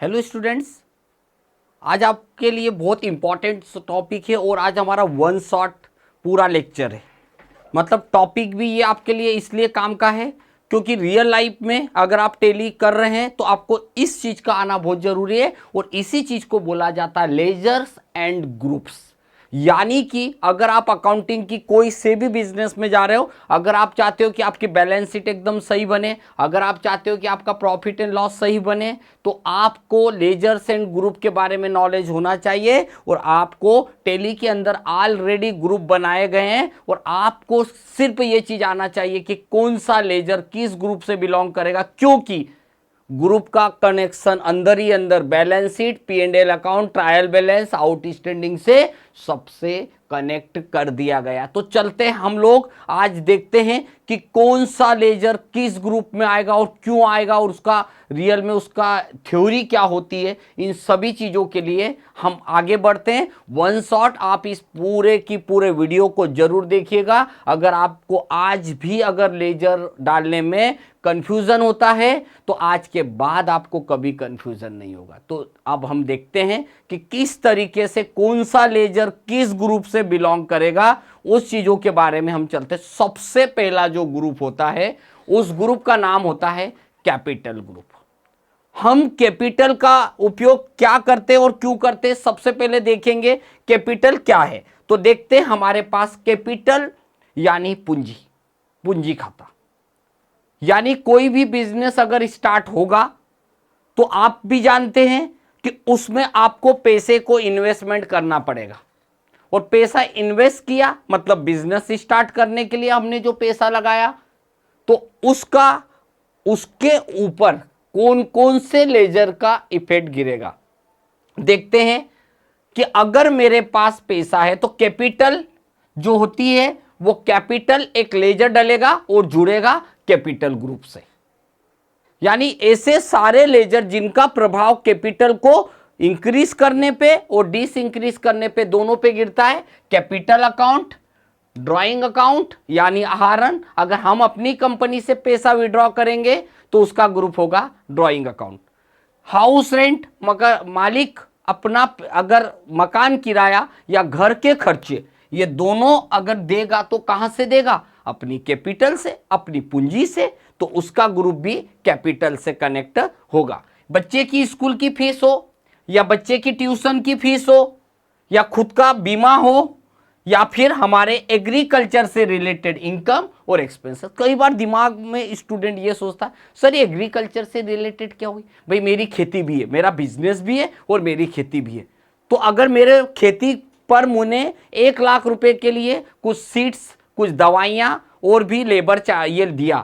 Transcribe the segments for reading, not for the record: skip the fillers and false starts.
Hello students, आज आपके लिए बहुत इंपॉर्टेंट टॉपिक है और आज हमारा वन शॉट पूरा लेक्चर है। मतलब टॉपिक भी ये आपके लिए इसलिए काम का है क्योंकि रियल लाइफ में अगर आप टेली कर रहे हैं तो आपको इस चीज़ का आना बहुत ज़रूरी है और इसी चीज़ को बोला जाता है लेजर्स एंड ग्रुप्स। यानी कि अगर आप अकाउंटिंग की कोई से भी बिजनेस में जा रहे हो, अगर आप चाहते हो कि आपकी बैलेंस शीट एकदम सही बने, अगर आप चाहते हो कि आपका प्रॉफिट एंड लॉस सही बने, तो आपको लेजर्स एंड ग्रुप के बारे में नॉलेज होना चाहिए। और आपको टेली के अंदर ऑलरेडी ग्रुप बनाए गए हैं और आपको सिर्फ ये चीज आना चाहिए कि कौन सा लेजर किस ग्रुप से बिलोंग करेगा, क्योंकि ग्रुप का कनेक्शन अंदर ही अंदर balance sheet, P&L account, trial balance, outstanding से सबसे कनेक्ट कर दिया गया। तो चलते हैं हम लोग आज देखते हैं कि कौन सा लेजर किस ग्रुप में आएगा और क्यों आएगा और उसका रियल में उसका थ्योरी क्या होती है। इन सभी चीजों के लिए हम आगे बढ़ते हैं। वन शॉट आप इस पूरे की पूरे वीडियो को जरूर देखिएगा। अगर आपको आज भी अगर लेजर डालने में कंफ्यूजन होता है तो आज के बाद आपको कभी कंफ्यूजन नहीं होगा। तो अब हम देखते हैं कि किस तरीके से कौन सा लेजर किस ग्रुप से बिलोंग करेगा, उस चीजों के बारे में हम चलते हैं। सबसे पहला जो ग्रुप होता है उस ग्रुप का नाम होता है कैपिटल ग्रुप। हम कैपिटल का उपयोग क्या करते हैं और क्यों करते हैं, सबसे पहले देखेंगे कैपिटल क्या है। तो देखते हैं हमारे पास कैपिटल यानी पूंजी, पूंजी खाता। यानी कोई भी बिजनेस अगर स्टार्ट होगा तो आप भी जानते हैं कि उसमें आपको पैसे को इन्वेस्टमेंट करना पड़ेगा और पैसा इन्वेस्ट किया मतलब बिजनेस स्टार्ट करने के लिए हमने जो पैसा लगाया, तो उसके ऊपर कौन कौन से लेजर का इफेक्ट गिरेगा। देखते हैं कि अगर मेरे पास पैसा है तो कैपिटल जो होती है वो कैपिटल एक लेजर डलेगा और जुड़ेगा कैपिटल ग्रुप से। यानी ऐसे सारे लेजर जिनका प्रभाव कैपिटल को इंक्रीज करने पे और डिस इंक्रीज करने पे दोनों पे गिरता है। कैपिटल अकाउंट, ड्राइंग अकाउंट यानी आहरण, अगर हम अपनी कंपनी से पैसा विड्रॉ करेंगे तो उसका ग्रुप होगा ड्राइंग अकाउंट। हाउस रेंट, मगर मालिक अपना अगर मकान किराया या घर के खर्चे ये दोनों अगर देगा तो कहां से देगा, अपनी कैपिटल से, अपनी पूंजी से, तो उसका ग्रुप भी कैपिटल से कनेक्ट होगा। बच्चे की स्कूल की फीस हो या बच्चे की ट्यूशन की फीस हो या खुद का बीमा हो या फिर हमारे एग्रीकल्चर से रिलेटेड इनकम और एक्सपेंसेस। कई बार दिमाग में स्टूडेंट ये सोचता है सर ये एग्रीकल्चर से रिलेटेड क्या होगी, भाई मेरी खेती भी है, मेरा बिजनेस भी है और मेरी खेती भी है। तो अगर मेरे खेती पर मुझे 1 लाख रुपए के लिए कुछ सीड्स, कुछ दवाइयां और भी लेबर चाहिए दिया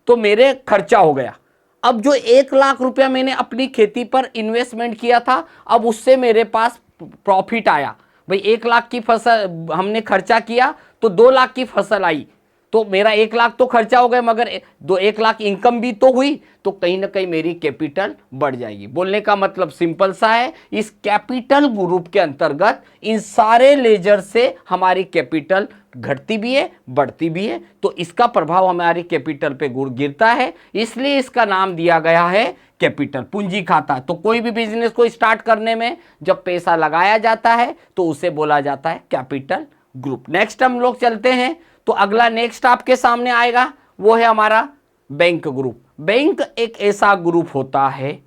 तो मेरे खर्चा हो गया। अब जो 1 लाख रुपया मैंने अपनी खेती पर इन्वेस्टमेंट किया था, अब उससे मेरे पास प्रॉफिट आया। भाई 1 लाख की फसल हमने खर्चा किया तो 2 लाख की फसल आई, तो मेरा 1 लाख तो खर्चा हो गया मगर 1 लाख इनकम भी तो हुई, तो कहीं ना कहीं मेरी कैपिटल बढ़ जाएगी। बोलने का मतलब सिंपल सा है, इस कैपिटल ग्रुप के अंतर्गत इन सारे लेजर से हमारी कैपिटल घटती भी है, बढ़ती भी है, तो इसका प्रभाव हमारी कैपिटल पे गिरता है। इसलिए इसका नाम दिया गया है कैपिटल, पूंजी खाता। तो कोई भी बिजनेस को स्टार्ट करने में जब पैसा लगाया जाता है तो उसे बोला जाता है कैपिटल ग्रुप। नेक्स्ट हम लोग चलते हैं, तो अगला नेक्स्ट आपके सामने आएगा वो है हमारा बैंक ग्रुप। बैंक एक ऐसा ग्रुप होता है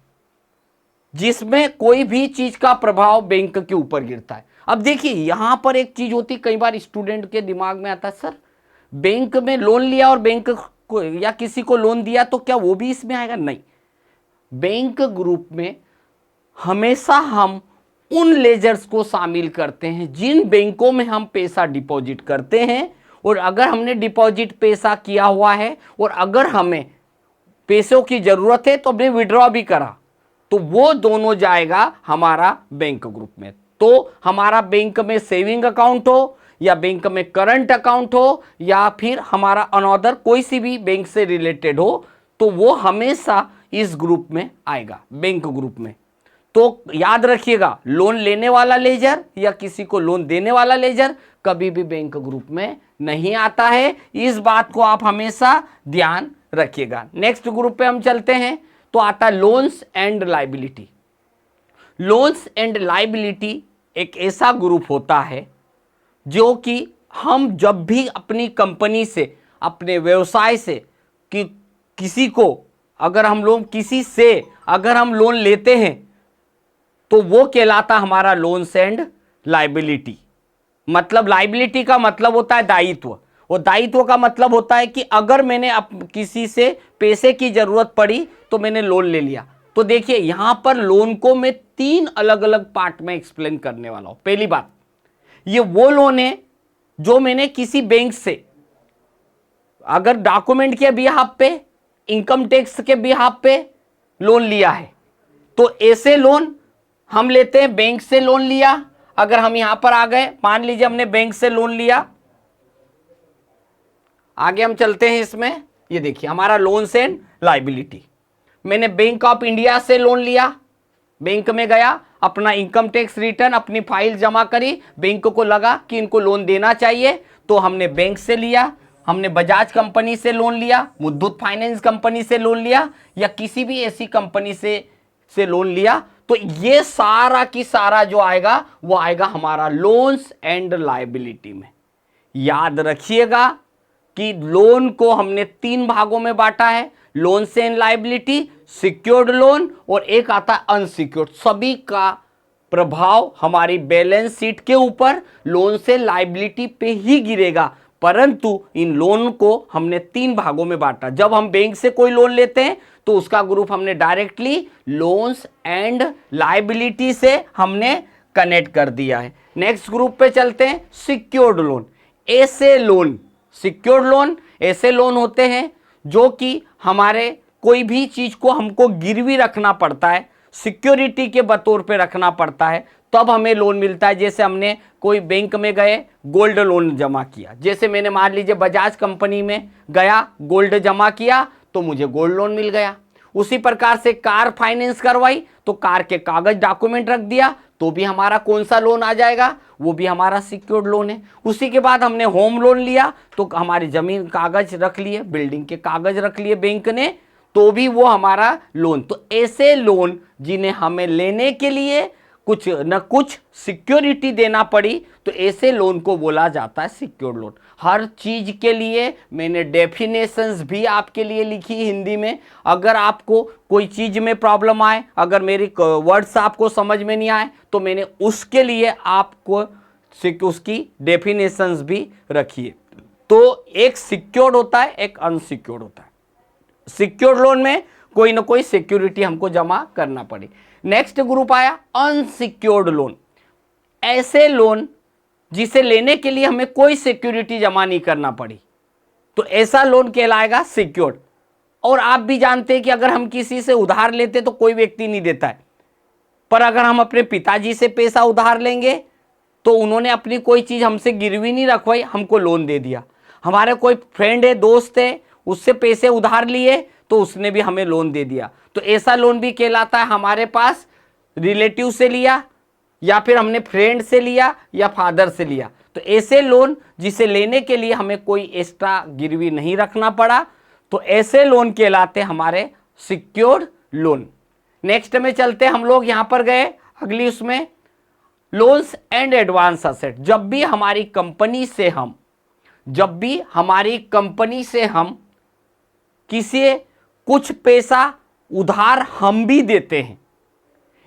जिसमें कोई भी चीज का प्रभाव बैंक के ऊपर गिरता है। अब देखिए यहां पर एक चीज होती, कई बार स्टूडेंट के दिमाग में आता है सर बैंक में लोन लिया और बैंक को या किसी को लोन दिया तो क्या वो भी इसमें आएगा? नहीं, बैंक ग्रुप में हमेशा हम उन लेजर्स को शामिल करते हैं जिन बैंकों में हम पैसा डिपॉजिट करते हैं, और अगर हमने डिपॉजिट पैसा किया हुआ है और अगर हमें पैसों की जरूरत है तो हमने विड्रॉ भी करा, तो वो दोनों जाएगा हमारा बैंक ग्रुप में। तो हमारा बैंक में सेविंग अकाउंट हो या बैंक में करंट अकाउंट हो या फिर हमारा अनदर कोई सी भी बैंक से रिलेटेड हो, तो वो हमेशा इस ग्रुप में आएगा, बैंक ग्रुप में। तो याद रखिएगा, लोन लेने वाला लेजर या किसी को लोन देने वाला लेजर कभी भी बैंक ग्रुप में नहीं आता है। इस बात को आप हमेशा ध्यान रखिएगा। नेक्स्ट ग्रुप पे हम चलते हैं, तो आता है loans and liability. Loans and liability एक ऐसा ग्रुप होता है जो कि हम जब भी अपनी कंपनी से, अपने व्यवसाय से किसी को अगर हम लोग किसी से अगर हम लोन लेते हैं तो वो कहलाता हमारा लोन्स एंड लाइबिलिटी। मतलब लाइबिलिटी का मतलब होता है दायित्व, और दायित्व का मतलब होता है कि अगर मैंने किसी से पैसे की जरूरत पड़ी तो मैंने लोन ले लिया। तो देखिए यहां पर लोन को मैं 3 अलग अलग पार्ट में एक्सप्लेन करने वाला हूं। पहली बात, ये वो लोन है जो मैंने किसी बैंक से अगर डॉक्यूमेंट के बिहाफ पे, इनकम टैक्स के बिहाफ पे लोन लिया है, तो ऐसे लोन हम लेते हैं। बैंक से लोन लिया, अगर हम यहां पर आ गए, मान लीजिए हमने बैंक से लोन लिया, आगे हम चलते हैं इसमें। ये देखिए हमारा लोन्स एंड लाइबिलिटी, मैंने बैंक ऑफ इंडिया से लोन लिया, बैंक में गया, अपना इनकम टैक्स रिटर्न, अपनी फाइल जमा करी, बैंक को लगा कि इनको लोन देना चाहिए, तो हमने बैंक से लिया, हमने बजाज कंपनी से लोन लिया, मुथूट फाइनेंस कंपनी से लोन लिया, या किसी भी ऐसी कंपनी से लोन लिया, तो ये सारा की सारा जो आएगा वो आएगा हमारा लोन्स एंड लाइबिलिटी में। याद रखिएगा कि लोन को हमने 3 भागों में बांटा है, loans and liability, secured loan, और एक आता है अनसिक्योर्ड। सभी का प्रभाव हमारी बैलेंस शीट के ऊपर लोन से लाइबिलिटी पे ही गिरेगा, परंतु इन लोन को हमने 3 भागों में बांटा। जब हम बैंक से कोई लोन लेते हैं तो उसका ग्रुप हमने डायरेक्टली लोन्स एंड लाइबिलिटी से हमने कनेक्ट कर दिया है। नेक्स्ट ग्रुप पे चलते हैं, सिक्योर्ड लोन। ऐसे लोन, सिक्योर्ड लोन ऐसे लोन होते हैं जो कि हमारे कोई भी चीज को हमको गिरवी रखना पड़ता है, सिक्योरिटी के बतौर पे रखना पड़ता है, तब हमें लोन मिलता है। जैसे हमने कोई बैंक में गए, गोल्ड लोन जमा किया, जैसे मैंने मान लीजिए बजाज कंपनी में गया, गोल्ड जमा किया तो मुझे गोल्ड लोन मिल गया। उसी प्रकार से कार फाइनेंस करवाई तो कार के कागज डॉक्यूमेंट रख दिया तो भी हमारा कौन सा लोन आ जाएगा, वो भी हमारा सिक्योर्ड लोन है। उसी के बाद हमने होम लोन लिया तो हमारी जमीन कागज रख लिए, बिल्डिंग के कागज रख लिए बैंक ने, तो भी वो हमारा लोन। तो ऐसे लोन जिन्हें हमें लेने के लिए कुछ न कुछ सिक्योरिटी देना पड़ी, तो ऐसे लोन को बोला जाता है सिक्योर्ड लोन। हर चीज के लिए मैंने डेफिनेशंस भी आपके लिए लिखी हिंदी में। अगर आपको कोई चीज में प्रॉब्लम आए, अगर मेरी वर्ड्स आपको समझ में नहीं आए, तो मैंने उसके लिए आपको उसकी डेफिनेशंस भी रखी है। तो एक सिक्योर्ड होता है, एक अनसिक्योर्ड होता है। सिक्योर्ड लोन में कोई ना कोई सिक्योरिटी हमको जमा करना पड़े। नेक्स्ट ग्रुप आया अनसिक्योर्ड लोन। ऐसे लोन जिसे लेने के लिए हमें कोई सिक्योरिटी जमा नहीं करना पड़ी, तो ऐसा लोन कहलाएगा सिक्योर्ड। और आप भी जानते हैं कि अगर हम किसी से उधार लेते तो कोई व्यक्ति नहीं देता है, पर अगर हम अपने पिताजी से पैसा उधार लेंगे तो उन्होंने अपनी कोई चीज हमसे गिरवी नहीं रखवाई, हमको लोन दे दिया। हमारे कोई फ्रेंड है, दोस्त है, उससे पैसे उधार लिए तो उसने भी हमें लोन दे दिया, तो ऐसा लोन भी कहलाता है। हमारे पास रिलेटिव से लिया, या फिर हमने फ्रेंड से लिया, या फादर से लिया, तो ऐसे लोन जिसे लेने के लिए हमें कोई एक्स्ट्रा गिरवी नहीं रखना पड़ा, तो ऐसे लोन कहलाते हमारे सिक्योर्ड लोन। नेक्स्ट में चलते हम लोग, यहां पर गए अगली उसमें, लोन्स एंड एडवांस असेट। जब भी हमारी कंपनी से हम किसी कुछ पैसा उधार हम भी देते हैं,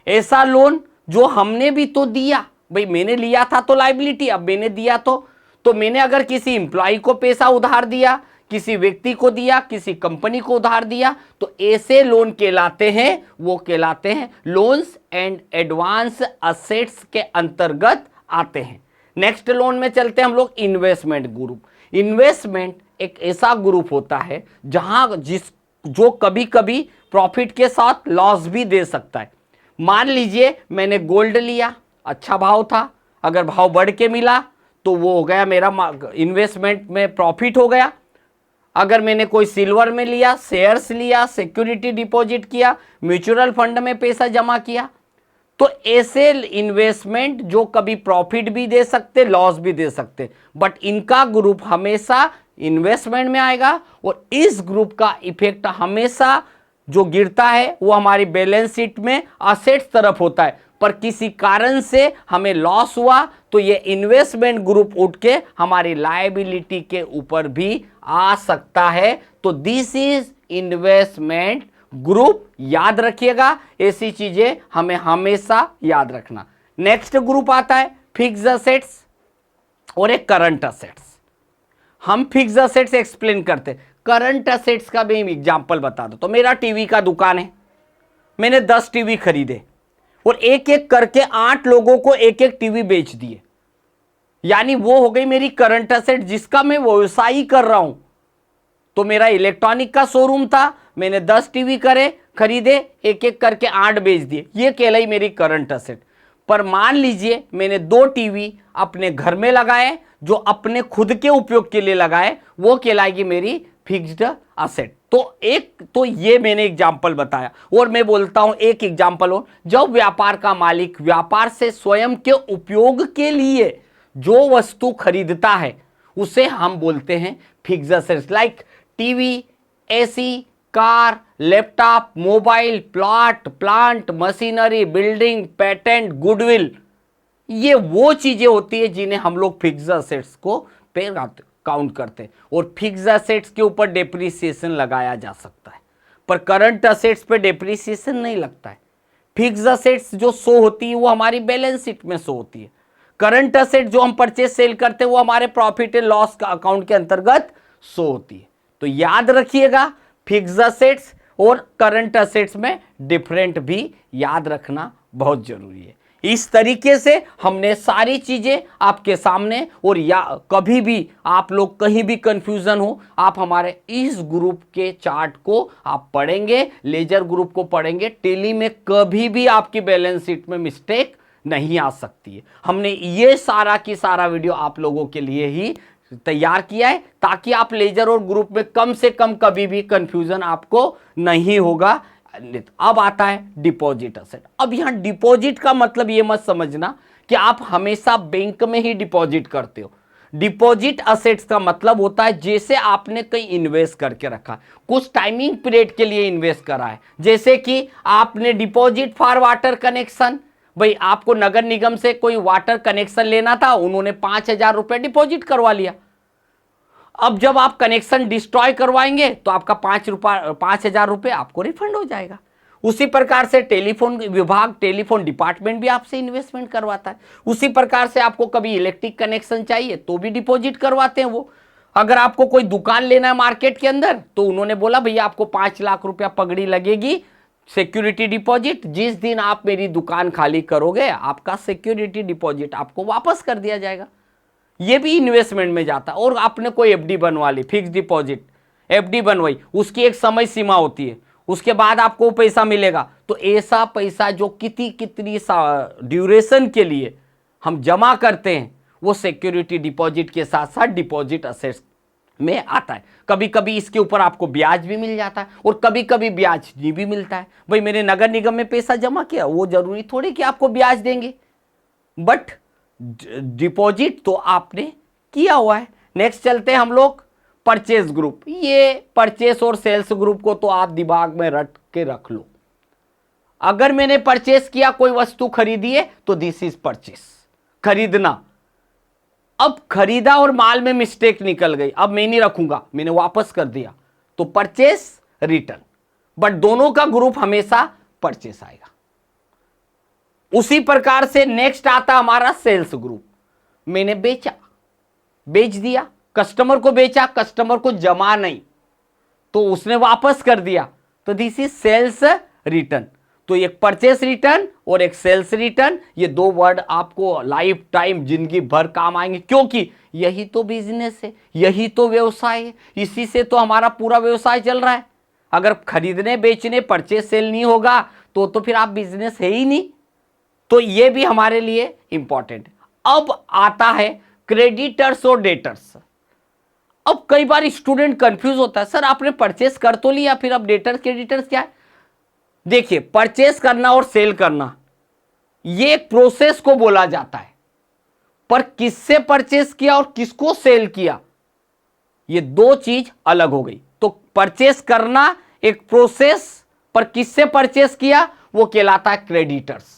ऐसा लोन जो हमने भी तो दिया, भाई मैंने लिया था तो लायबिलिटी, अब मैंने दिया तो मैंने अगर किसी एम्प्लॉय को पैसा उधार दिया, किसी व्यक्ति को दिया, किसी कंपनी को उधार दिया, तो ऐसे लोन कहलाते हैं, वो कहलाते हैं लोन्स एंड एडवांस असेट्स के अंतर्गत आते हैं। नेक्स्ट लोन में चलते हैं हम लोग, इन्वेस्टमेंट ग्रुप। इन्वेस्टमेंट एक ऐसा ग्रुप होता है जो कभी कभी प्रॉफिट के साथ लॉस भी दे सकता है। मान लीजिए मैंने गोल्ड लिया, अच्छा भाव था, अगर भाव बढ़ के मिला तो वो हो गया मेरा इन्वेस्टमेंट में प्रॉफिट हो गया। अगर मैंने कोई सिल्वर में लिया, शेयर्स लिया, सिक्योरिटी डिपॉजिट किया, म्यूचुअल फंड में पैसा जमा किया, तो ऐसे इन्वेस्टमेंट जो कभी प्रॉफिट भी दे सकते, लॉस भी दे सकते, बट इनका ग्रुप हमेशा इन्वेस्टमेंट में आएगा। और इस ग्रुप का इफेक्ट हमेशा जो गिरता है वो हमारी बैलेंस शीट में असेट्स तरफ होता है। पर किसी कारण से हमें लॉस हुआ तो ये इन्वेस्टमेंट ग्रुप उठ के हमारी लायबिलिटी के ऊपर भी आ सकता है। तो दिस इज इन्वेस्टमेंट ग्रुप, याद रखिएगा, ऐसी चीजें हमें हमेशा याद रखना। नेक्स्ट ग्रुप आता है फिक्स्ड असेट्स और एक करंट असेट्स। हम फिक्स्ड असेट्स एक्सप्लेन करते, करंट असेट्स का भी एग्जांपल बता दो। तो मेरा टीवी का दुकान है, मैंने 10 टीवी खरीदे और एक एक करके 8 लोगों को एक एक टीवी बेच दिए, यानी वो हो गई मेरी करंट असेट जिसका मैं व्यवसाय कर रहा हूं। तो मेरा इलेक्ट्रॉनिक का शोरूम था, मैंने 10 टीवी खरीदे, एक एक करके 8 बेच दिए, ये कहलाई मेरी करंट असेट। पर मान लीजिए मैंने 2 टीवी अपने घर में लगाए, जो अपने खुद के उपयोग के लिए लगाए, वो कहलाएगी मेरी फिक्स्ड असेट। तो ये मैंने एग्जाम्पल बताया। और मैं बोलता हूं एक एग्जाम्पल हो, जब व्यापार का मालिक व्यापार से स्वयं के उपयोग के लिए जो वस्तु खरीदता है उसे हम बोलते हैं fixed assets. Like TV, AC, car, laptop, mobile, plant, machinery, building, patent, goodwill, ये वो चीजें होती है जिन्हें हम लोग फिक्स्ड असेट्स को पे काउंट करते हैं। और फिक्स्ड असेट्स के ऊपर डेप्रिसिएशन लगाया जा सकता है, पर करंट असेट्स पे डेप्रिसिएशन नहीं लगता है। फिक्स्ड असेट्स जो शो होती है वो हमारी बैलेंस शीट में शो होती है। करंट असेट जो हम परचेज सेल करते हैं वो हमारे प्रॉफिट एंड लॉस का अकाउंट के अंतर्गत शो होती है। तो याद रखिएगा, फिक्स्ड असेट्स और करंट असेट्स में डिफरेंट भी याद रखना बहुत जरूरी है। इस तरीके से हमने सारी चीजें आपके सामने, और या कभी भी आप लोग कहीं भी कंफ्यूजन हो, आप हमारे इस ग्रुप के चार्ट को आप पढ़ेंगे, लेजर ग्रुप को पढ़ेंगे, टेली में कभी भी आपकी बैलेंस शीट में मिस्टेक नहीं आ सकती है। हमने ये सारा की सारा वीडियो आप लोगों के लिए ही तैयार किया है, ताकि आप लेजर और ग्रुप में कम से कम कभी भी कंफ्यूजन आपको नहीं होगा। अब आता है डिपॉजिट असेट। अब यहां डिपॉजिट का मतलब ये मत समझना कि आप हमेशा बैंक में ही डिपॉजिट करते हो। डिपॉजिट असेट्स का मतलब होता है जैसे आपने कहीं इन्वेस्ट करके रखा, कुछ टाइमिंग पीरियड के लिए इन्वेस्ट करा है। जैसे कि आपने डिपॉजिट फॉर वाटर कनेक्शन, भाई आपको नगर निगम से कोई वाटर कनेक्शन लेना था, उन्होंने 5,000 रुपए डिपॉजिट करवा लिया। अब जब आप कनेक्शन डिस्ट्रॉय करवाएंगे तो आपका 5,000 रुपए आपको रिफंड हो जाएगा। उसी प्रकार से टेलीफोन विभाग, टेलीफोन डिपार्टमेंट भी आपसे इन्वेस्टमेंट करवाता है। उसी प्रकार से आपको कभी इलेक्ट्रिक कनेक्शन चाहिए तो भी डिपॉजिट करवाते हैं वो। अगर आपको कोई दुकान लेना है मार्केट के अंदर, तो उन्होंने बोला भैया आपको 5 लाख रुपया पगड़ी लगेगी सिक्योरिटी डिपॉजिट, जिस दिन आप मेरी दुकान खाली करोगे आपका सिक्योरिटी डिपॉजिट आपको वापस कर दिया जाएगा। ये भी इन्वेस्टमेंट में जाता है। और आपने कोई एफडी बनवा ली, फिक्स डिपॉजिट एफडी बनवाई, उसकी एक समय सीमा होती है, उसके बाद आपको पैसा मिलेगा। तो ऐसा पैसा जो कितनी ड्यूरेशन के लिए हम जमा करते हैं, वो सिक्योरिटी डिपॉजिट के साथ साथ डिपॉजिट असेट्स में आता है। कभी कभी इसके ऊपर आपको ब्याज भी मिल जाता है और कभी कभी ब्याज नहीं भी मिलता है। भाई मैंने नगर निगम में पैसा जमा किया, वो जरूरी थोड़ी कि आपको ब्याज देंगे, बट डिपॉजिट तो आपने किया हुआ है। नेक्स्ट चलते हैं हम लोग परचेस ग्रुप। ये परचेस और सेल्स ग्रुप को तो आप दिमाग में रट के रख लो। अगर मैंने परचेस किया, कोई वस्तु खरीदी है, तो दिस इज परचेस, खरीदना। अब खरीदा और माल में मिस्टेक निकल गई, अब मैं नहीं रखूंगा, मैंने वापस कर दिया, तो परचेस रिटर्न। बट दोनों का ग्रुप हमेशा परचेस आएगा। उसी प्रकार से नेक्स्ट आता हमारा सेल्स ग्रुप। मैंने बेच दिया, कस्टमर को बेचा, कस्टमर को जमा नहीं, तो उसने वापस कर दिया, तो दिस इज सेल्स रिटर्न। तो एक परचेस रिटर्न और एक सेल्स रिटर्न, ये 2 वर्ड आपको लाइफ टाइम जिंदगी भर काम आएंगे, क्योंकि यही तो बिजनेस है, यही तो व्यवसाय है, इसी से तो हमारा पूरा व्यवसाय चल रहा है। अगर खरीदने बेचने परचेस सेल नहीं होगा तो फिर आप बिजनेस है ही नहीं। तो ये भी हमारे लिए इंपॉर्टेंट है। अब आता है क्रेडिटर्स और डेटर्स। अब कई बार स्टूडेंट कंफ्यूज होता है, सर आपने परचेस कर तो लिया, फिर अब डेटर्स क्रेडिटर्स क्या है? देखिए, परचेस करना और सेल करना ये एक प्रोसेस को बोला जाता है, पर किससे परचेस किया और किसको सेल किया, ये 2 चीज अलग हो गई। तो परचेस करना एक प्रोसेस, पर किससे परचेस किया वो कहलाता है क्रेडिटर्स।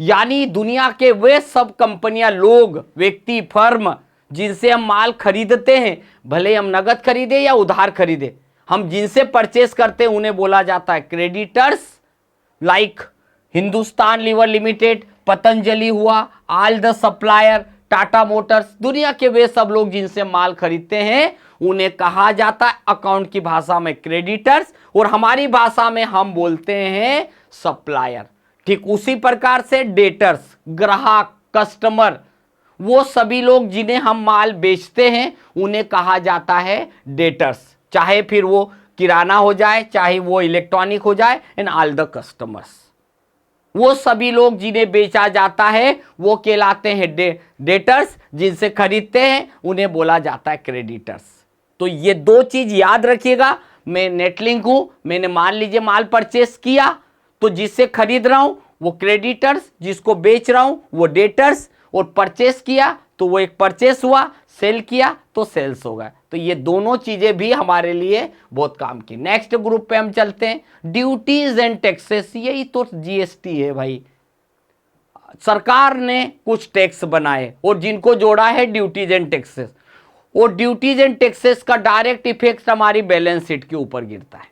यानी दुनिया के वे सब कंपनियां, लोग, व्यक्ति, फर्म जिनसे हम माल खरीदते हैं, भले हम नगद खरीदे या उधार खरीदे, हम जिनसे परचेस करते हैं उन्हें बोला जाता है creditors. Like Hindustan lever limited, Patanjali हुआ, all the supplier, Tata motors, दुनिया के वे सब लोग जिनसे माल खरीदते हैं उन्हें कहा जाता है अकाउंट की भाषा में क्रेडिटर्स, और हमारी भाषा में हम बोलते हैं सप्लायर। ठीक उसी प्रकार से डेटर्स, ग्राहक, कस्टमर, वो सभी लोग जिन्हें हम माल बेचते हैं उन्हें कहा जाता है डेटर्स, चाहे फिर वो किराना हो जाए, चाहे वो इलेक्ट्रॉनिक हो जाए, एंड ऑल द कस्टमर्स, वो सभी लोग जिन्हें बेचा जाता है वो कहलाते हैं डेटर्स, जिनसे खरीदते हैं उन्हें बोला जाता है क्रेडिटर्स। तो ये दो चीज याद रखिएगा। मैं नेटलिंक हूं, मैंने मान लीजिए माल परचेस किया, तो जिससे खरीद रहा हूं वो क्रेडिटर्स, जिसको बेच रहा हूं वो डेटर्स, और परचेस किया तो वो एक परचेस हुआ, सेल किया तो सेल्स होगा। तो ये दोनों चीजें भी हमारे लिए बहुत काम की। नेक्स्ट ग्रुप पे हम चलते हैं, ड्यूटीज एंड टैक्सेस। यही तो जीएसटी है भाई। सरकार ने कुछ टैक्स बनाए और जिनको जोड़ा है ड्यूटीज एंड टैक्सेस, और ड्यूटीज एंड टैक्सेस का डायरेक्ट इफेक्ट हमारी बैलेंस शीट के ऊपर गिरता है।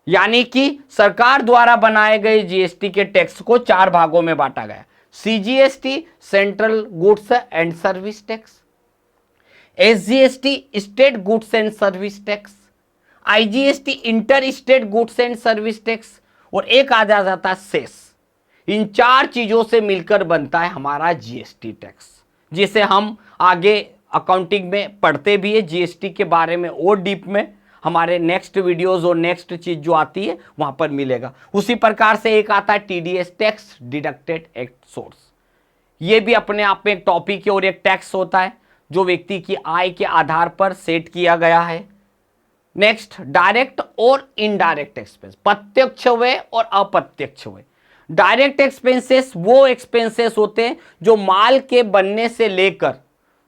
यानी कि सरकार द्वारा बनाए गए जीएसटी के टैक्स को 4 भागों में बांटा गया। CGST, central goods and service tax, SGST, state goods and service tax, IGST, inter state goods and service tax, और एक आ जाता है सेस। इन 4 चीजों से मिलकर बनता है हमारा जीएसटी टैक्स, जिसे हम आगे अकाउंटिंग में पढ़ते भी है। जीएसटी के बारे में और डीप में हमारे नेक्स्ट वीडियोस और नेक्स्ट चीज जो आती है वहां पर मिलेगा। उसी प्रकार से एक आता है TDS, tax deducted at source. ये भी अपने आप में एक टॉपिक है और एक टैक्स होता है जो व्यक्ति की आय के आधार पर सेट किया गया है। नेक्स्ट, डायरेक्ट और इनडायरेक्ट एक्सपेंस, प्रत्यक्ष व्यय और अप्रत्यक्ष व्यय। डायरेक्ट एक्सपेंसेस वो एक्सपेंसेस होते हैं जो माल के बनने से लेकर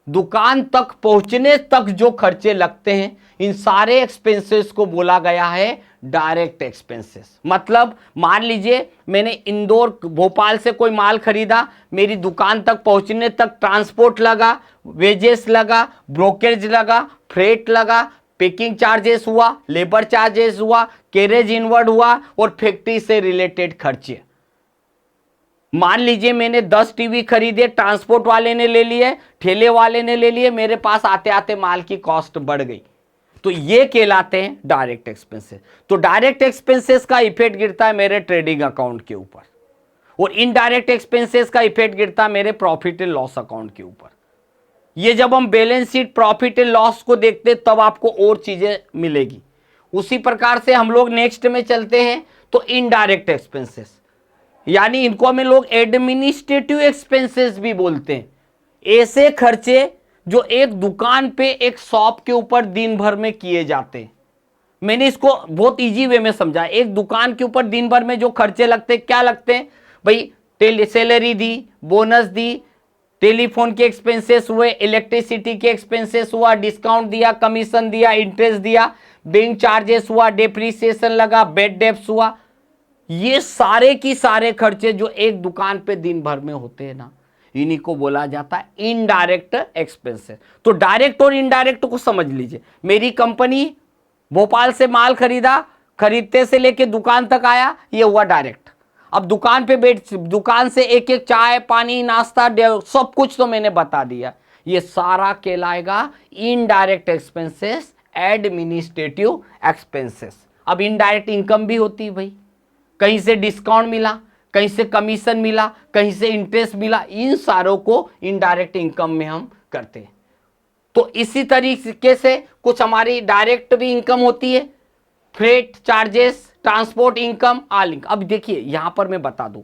दुकान तक पहुंचने तक जो खर्चे लगते हैं, इन सारे एक्सपेंसेस को बोला गया है डायरेक्ट एक्सपेंसेस। मतलब मान लीजिए मैंने इंदौर, भोपाल से कोई माल खरीदा, मेरी दुकान तक पहुंचने तक ट्रांसपोर्ट लगा, वेजेस लगा, ब्रोकरेज लगा, फ्रेट लगा, पैकिंग चार्जेस हुआ, लेबर चार्जेस हुआ, कैरेज इनवर्ड हुआ, और फैक्ट्री से रिलेटेड खर्चे। मान लीजिए मैंने 10 टीवी खरीदे, ट्रांसपोर्ट वाले ने ले लिए, ठेले वाले ने ले लिए, मेरे पास आते आते माल की कॉस्ट बढ़ गई, तो ये कहलाते हैं डायरेक्ट एक्सपेंसेस। तो डायरेक्ट एक्सपेंसेस का इफेक्ट गिरता है मेरे ट्रेडिंग अकाउंट के ऊपर, और इनडायरेक्ट एक्सपेंसेस का इफेक्ट गिरता है मेरे प्रॉफिट एंड लॉस अकाउंट के ऊपर। ये जब हम balance sheet profit and loss को देखते तब आपको और चीजें मिलेगी। उसी प्रकार से हम लोग नेक्स्ट में चलते हैं, तो इनडायरेक्ट एक्सपेंसेस, यानी इनको हमें लोग एडमिनिस्ट्रेटिव एक्सपेंसेस भी बोलते हैं। ऐसे खर्चे जो एक दुकान पे, एक शॉप के ऊपर दिन भर में किए जाते हैं। मैंने इसको बहुत इजी वे में समझा। एक दुकान के ऊपर दिन भर में जो खर्चे लगते हैं, क्या लगते हैं भाई? सैलरी दी, बोनस दी, टेलीफोन के एक्सपेंसेस हुए, इलेक्ट्रिसिटी के एक्सपेंसेस हुआ, डिस्काउंट दिया, कमीशन दिया, इंटरेस्ट दिया, बैंक चार्जेस हुआ, डेप्रीसिएशन लगा, बेड डेप्स हुआ। ये सारे की सारे खर्चे जो एक दुकान पे दिन भर में होते हैं ना, इन्हीं को बोला जाता है इनडायरेक्ट एक्सपेंसेस। तो डायरेक्ट और इनडायरेक्ट को समझ लीजिए। मेरी कंपनी भोपाल से माल खरीदा, खरीदते से लेके दुकान तक आया, ये हुआ डायरेक्ट। अब दुकान पे बैठ, दुकान से एक एक चाय पानी नाश्ता सब कुछ तो मैंने बता दिया, ये सारा कहलाएगा इनडायरेक्ट एक्सपेंसेस, एडमिनिस्ट्रेटिव एक्सपेंसेस। अब इनडायरेक्ट इनकम भी होती है भाई, कहीं से डिस्काउंट मिला, कहीं से कमीशन मिला, कहीं से इंटरेस्ट मिला, इन सारों को इनडायरेक्ट इनकम में हम करते हैं। तो इसी तरीके से कुछ हमारी डायरेक्ट भी इनकम होती है, freight charges, transport income, all income. अब देखिए यहां पर मैं बता दूं,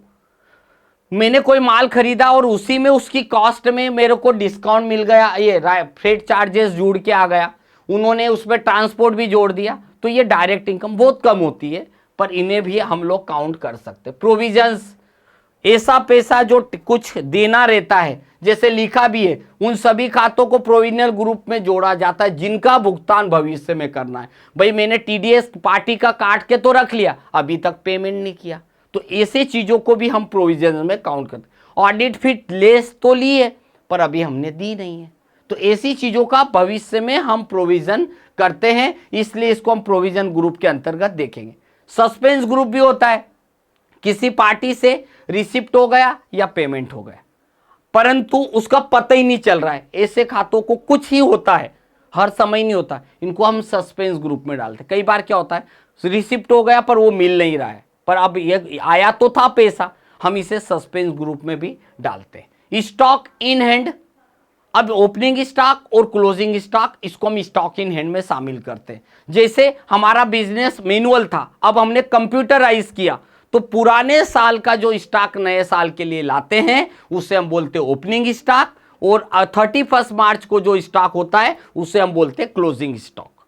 मैंने कोई माल खरीदा और उसी में उसकी कॉस्ट में मेरे को डिस्काउंट मिल गया, ये फ्रेट चार्जेस जुड़ के आ गया, उन्होंने उसमें ट्रांसपोर्ट भी जोड़ दिया, तो ये डायरेक्ट इनकम बहुत कम होती है, पर इन्हें भी हम लोग काउंट कर सकते हैं। प्रोविजंस, ऐसा पैसा जो कुछ देना रहता है, जैसे लिखा भी है, उन सभी खातों को प्रोविजनल ग्रुप में जोड़ा जाता है जिनका भुगतान भविष्य में करना है। भाई मैंने टीडीएस पार्टी का काट के तो रख लिया, अभी तक पेमेंट नहीं किया, तो ऐसे चीजों को भी हम प्रोविजन में काउंट करते हैं। ऑडिट फिट लेस तो ली है पर अभी हमने दी नहीं है, तो ऐसी चीजों का भविष्य में हम प्रोविजन करते हैं, इसलिए इसको हम प्रोविजन ग्रुप के अंतर्गत देखेंगे। सस्पेंस ग्रुप भी होता है, किसी पार्टी से रिसिप्ट हो गया या पेमेंट हो गया परंतु उसका पता ही नहीं चल रहा है, ऐसे खातों को कुछ ही होता है, हर समय नहीं होता, इनको हम सस्पेंस ग्रुप में डालते हैं। कई बार क्या होता है रिसिप्ट हो गया पर वो मिल नहीं रहा है, पर अब ये आया तो था पैसा, हम इसे सस्पेंस ग्रुप में भी डालते हैं। स्टॉक इन हैंड, अब ओपनिंग स्टॉक और क्लोजिंग स्टॉक इसको हम स्टॉक इन हैंड में शामिल करते हैं। जैसे हमारा बिजनेस मैनुअल था, अब हमने कंप्यूटराइज किया, तो पुराने साल का जो स्टॉक नए साल के लिए लाते हैं उसे हम बोलते हैं ओपनिंग स्टॉक, और 31 मार्च को जो स्टॉक होता है उसे हम बोलते हैं क्लोजिंग स्टॉक।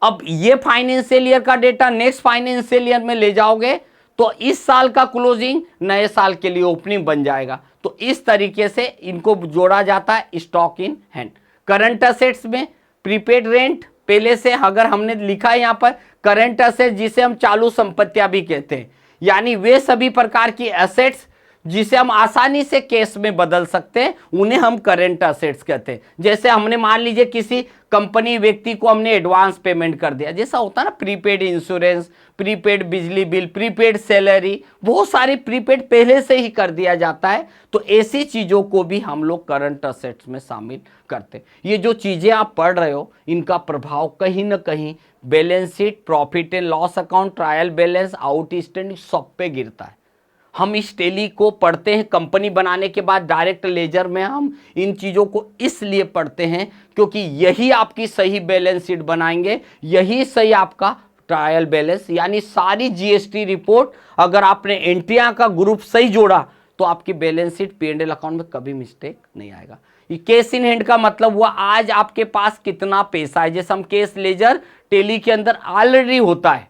अब ये फाइनेंशियल ईयर का डेटा नेक्स्ट फाइनेंशियल ईयर में ले जाओगे तो इस साल का क्लोजिंग नए साल के लिए ओपनिंग बन जाएगा। तो इस तरीके से इनको जोड़ा जाता है stock in hand. Current assets में प्रीपेड रेंट, पहले से अगर हमने लिखा है यहां पर करंट असेट जिसे हम चालू संपत्तियां भी कहते हैं, यानी वे सभी प्रकार की एसेट्स जिसे हम आसानी से कैश में बदल सकते हैं उन्हें हम करंट असेट्स कहते हैं। जैसे हमने मान लीजिए किसी कंपनी व्यक्ति को हमने एडवांस पेमेंट कर दिया, जैसा होता है ना प्रीपेड इंश्योरेंस, प्रीपेड बिजली बिल, प्रीपेड सैलरी, बहुत सारी प्रीपेड पहले से ही कर दिया जाता है, तो ऐसी चीजों को भी हम लोग करंट असेट्स में शामिल करते हैं। ये जो चीजें आप पढ़ रहे हो इनका प्रभाव कहीं ना कहीं balance sheet, profit and loss account, trial balance, outstanding सब पे गिरता है। हम इस टैली को पढ़ते हैं कंपनी बनाने के बाद डायरेक्ट लेजर में, हम इन चीज़ों को इसलिए पढ़ते हैं क्योंकि यही आपकी सही बैलेंस शीट बनाएंगे, यही सही आपका ट्रायल बैलेंस, यानी सारी जीएसटी रिपोर्ट अगर आपने एंट्रियां का ग्रुप सही जोड़ा तो आपकी बैलेंस शीट P&L अकाउंट में कभी मिस्टेक नहीं आएगा। ये कैश इन हैंड का मतलब हुआ आज आपके पास कितना पैसा है, जैसे हम केस लेजर टैली के अंदर ऑलरेडी होता है।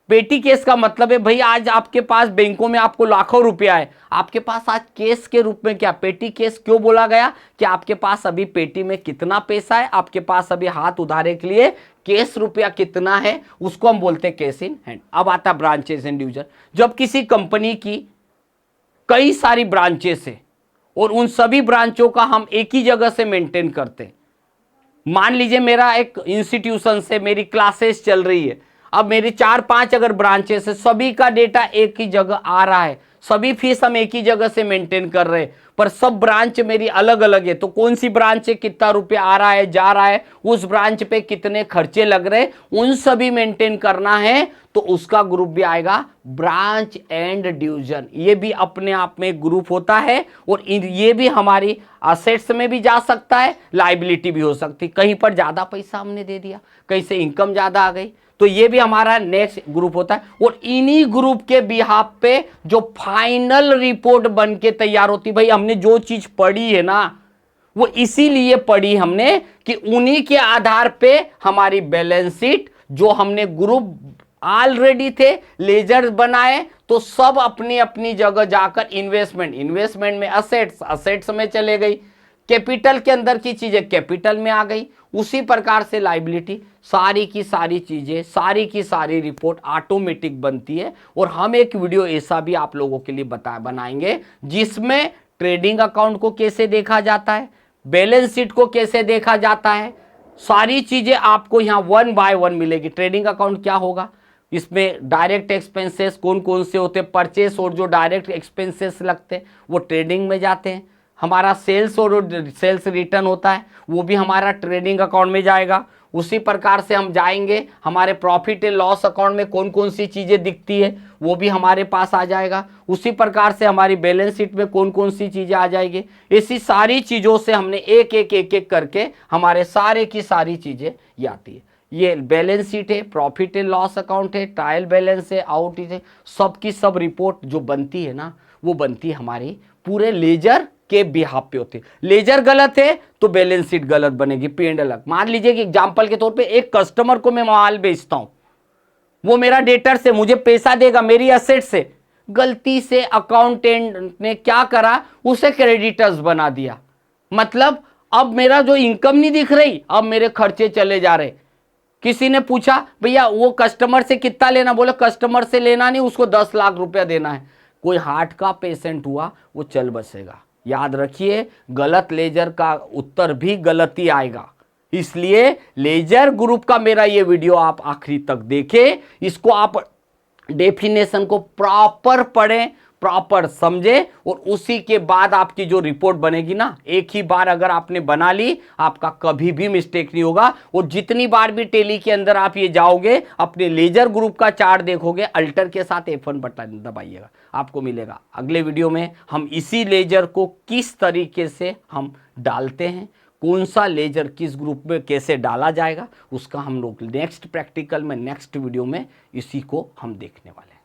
पेटी केस का मतलब है भाई आज आपके पास बैंकों में आपको लाखों रुपया है, आपके पास आज केस के रूप में क्या, पेटी केस क्यों बोला गया कि आपके पास अभी पेटी में कितना पैसा है, आपके पास अभी हाथ उधारे के लिए केस रुपया कितना है, उसको हम बोलते हैं केस इन हैंड। अब आता ब्रांचेस एंड डिवीजन। जब किसी कंपनी की कई सारी ब्रांचेस है और उन सभी ब्रांचों का हम एक ही जगह से मेंटेन करते हैं, मान लीजिए मेरा एक इंस्टीट्यूशन से मेरी क्लासेस चल रही है, अब मेरे 4-5 अगर ब्रांचेस है, सभी का डेटा एक ही जगह आ रहा है, सभी फीस हम एक ही जगह से मेंटेन कर रहे हैं, पर सब ब्रांच मेरी अलग अलग है, तो कौन सी ब्रांच से कितना रुपया आ रहा है जा रहा है, उस ब्रांच पे कितने खर्चे लग रहे हैं, उन सभी मेंटेन करना है, तो उसका ग्रुप भी आएगा ब्रांच एंड डिवीजन। ये भी अपने आप में ग्रुप होता है और ये भी हमारी असेट्स में भी जा सकता है, लाइबिलिटी भी हो सकती है। कहीं पर ज्यादा पैसा हमने दे दिया, कहीं से इनकम ज्यादा आ गई, तो ये भी हमारा नेक्स्ट ग्रुप होता है। और इन्हीं ग्रुप के बिहाफ पे जो फाइनल रिपोर्ट बन के तैयार होती, भाई हमने जो चीज पढ़ी है ना वो इसीलिए पढ़ी हमने कि उन्हीं के आधार पे हमारी बैलेंस शीट जो हमने ग्रुप ऑलरेडी थे लेजर बनाए, तो सब अपनी अपनी जगह जाकर इन्वेस्टमेंट में असेट्स में चले गई, कैपिटल के अंदर की चीजें कैपिटल में आ गई, उसी प्रकार से लाइबिलिटी, सारी की सारी चीजें, सारी की सारी रिपोर्ट ऑटोमेटिक बनती है। और हम एक वीडियो ऐसा भी आप लोगों के लिए बनाएंगे जिसमें ट्रेडिंग अकाउंट को कैसे देखा जाता है, बैलेंस शीट को कैसे देखा जाता है, सारी चीजें आपको यहाँ 1 बाय 1 मिलेगी। ट्रेडिंग अकाउंट क्या होगा, इसमें डायरेक्ट एक्सपेंसेस कौन कौन से होते हैं, परचेस और जो डायरेक्ट एक्सपेंसेस लगते हैं वो ट्रेडिंग में जाते हैं। हमारा सेल्स और सेल्स रिटर्न होता है वो भी हमारा ट्रेडिंग अकाउंट में जाएगा। उसी प्रकार से हम जाएंगे हमारे प्रॉफिट एंड लॉस अकाउंट में कौन कौन सी चीज़ें दिखती है वो भी हमारे पास आ जाएगा। उसी प्रकार से हमारी बैलेंस शीट में कौन कौन सी चीज़ें आ जाएगी। ऐसी सारी चीज़ों से हमने एक एक करके हमारे सारे की सारी चीज़ें ये आती है। ये बैलेंस शीट है, प्रॉफिट एंड लॉस अकाउंट है, ट्रायल बैलेंस है, आउट है, सबकी सब रिपोर्ट जो बनती है ना वो बनती है हमारी पूरे लेजर के बिहाफ पे होती है। लेजर गलत है तो बैलेंस शीट गलत बनेगी, P&L अलग। मान लीजिए कि एग्जांपल के तौर पे एक कस्टमर को मैं माल बेचता हूं, वो मेरा डेटर से मुझे पैसा देगा मेरी एसेट से, गलती से अकाउंटेंट ने क्या करा उसे क्रेडिटर्स बना दिया, मतलब अब मेरा जो इनकम नहीं दिख रही, अब मेरे खर्चे चले जा रहे। किसी ने पूछा भैया वो कस्टमर से कितना लेना, बोले कस्टमर से लेना नहीं, उसको 10 लाख रुपया देना है। कोई हार्ट का पेशेंट हुआ वो चल बसेगा। याद रखिए, गलत लेजर का उत्तर भी गलत ही आएगा। इसलिए लेजर ग्रुप का मेरा ये वीडियो आप आखिरी तक देखें, इसको आप डेफिनेशन को प्रॉपर पढ़ें, प्रॉपर समझे, और उसी के बाद आपकी जो रिपोर्ट बनेगी ना, एक ही बार अगर आपने बना ली, आपका कभी भी मिस्टेक नहीं होगा। और जितनी बार भी टेली के अंदर आप ये जाओगे, अपने लेजर ग्रुप का चार्ट देखोगे, अल्टर के साथ F1 बटन दबाइएगा, आपको मिलेगा। अगले वीडियो में हम इसी लेजर को किस तरीके से हम डालते हैं, कौन सा लेजर किस ग्रुप में कैसे डाला जाएगा, उसका हम लोग नेक्स्ट प्रैक्टिकल में, नेक्स्ट वीडियो में इसी को हम देखने वाले हैं।